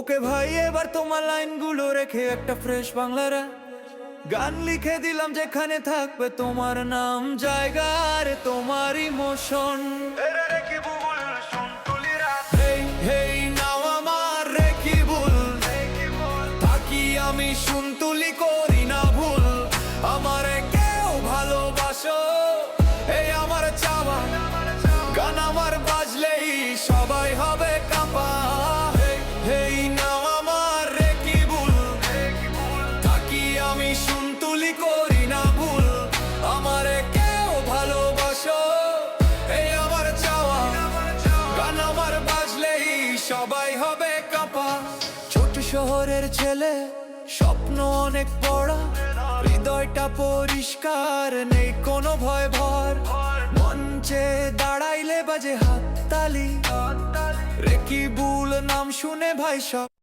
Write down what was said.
ওকে ভাই এবার তোমার লাইনগুলো রেখে একটা ফ্রেশ বাংলা rap গান লিখে দিলাম, যেখানে থাকবে তোমার নাম, জায়গা আর তোমার ইমোশন। হেই হেই নাও আমার রেকিবুল, থাকি আমি শুনতুলি, করি না ভুল। আমারে কেউ ভালোবাসো, এই আমার চাওয়া। গান আমার বাজলেই সবাই হবে কাঁপা। হেই হেই নাও আমার রেকিবুল, থাকি আমি শুনতুলি, করি না ভুল। আমারে কেউ ভালোবাসো, এই আমার চাওয়া। গান আমার বাজলেই সবাই হবে কাঁপা। ছোট শহরের ছেলে, স্বপ্ন অনেক বড়, হৃদয়টা পরিষ্কার, নেই কোনো ভয় ভর। মঞ্চে দাঁড়াইলে বাজে হাততালি, রেকিবুল নাম শুনে ভাই সব